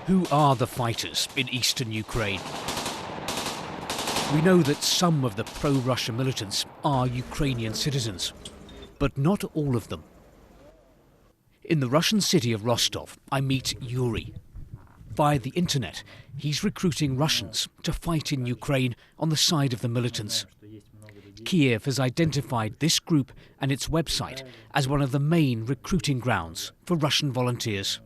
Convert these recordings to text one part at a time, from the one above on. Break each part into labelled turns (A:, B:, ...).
A: Who are the fighters in eastern Ukraine? We know that some of the pro-Russia militants are Ukrainian citizens, but not all of them. In the Russian city of Rostov, I meet Yuri. Via the internet, he's recruiting Russians to fight in Ukraine on the side of the militants. Kiev has identified this group and its website as one of the main recruiting grounds for Russian volunteers.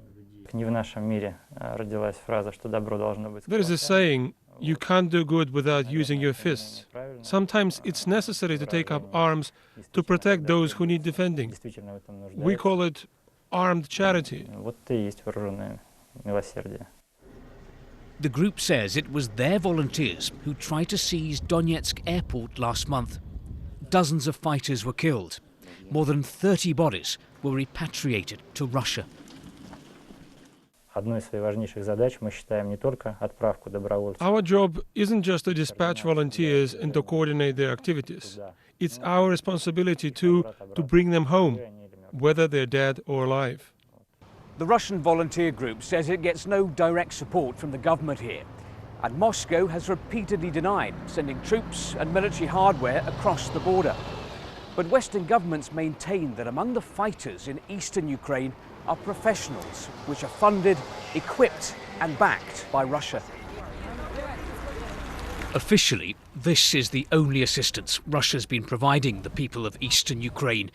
B: There is a saying, you can't do good without using your fists. Sometimes it's necessary to take up arms to protect those who need defending. We call it armed charity.
A: The group says it was their volunteers who tried to seize Donetsk airport last month. Dozens of fighters were killed. More than 30 bodies were repatriated to Russia.
B: Our job isn't just to dispatch volunteers and to coordinate their activities. It's our responsibility to bring them home, whether they're dead or alive.
A: The Russian volunteer group says it gets no direct support from the government here, and Moscow has repeatedly denied sending troops and military hardware across the border. But Western governments maintain that among the fighters in eastern Ukraine are professionals which are funded, equipped and backed by Russia. Officially, this is the only assistance Russia's been providing the people of eastern Ukraine,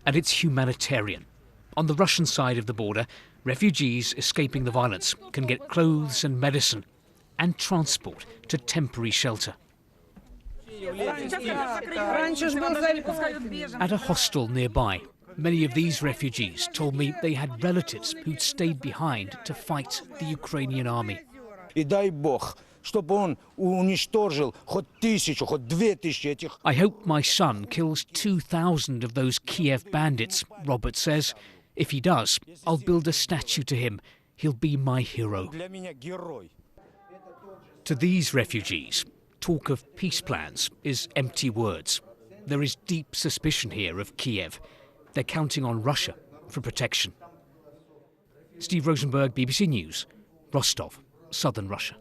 A: and it's humanitarian. On the Russian side of the border, refugees escaping the violence can get clothes and medicine and transport to temporary shelter. At a hostel nearby, many of these refugees told me they had relatives who'd stayed behind to fight the Ukrainian army. I hope my son kills 2,000 of those Kiev bandits, Robert says. If he does, I'll build a statue to him. He'll be my hero. To these refugees, talk of peace plans is empty words. There is deep suspicion here of Kiev. They're counting on Russia for protection. Steve Rosenberg, BBC News, Rostov, southern Russia.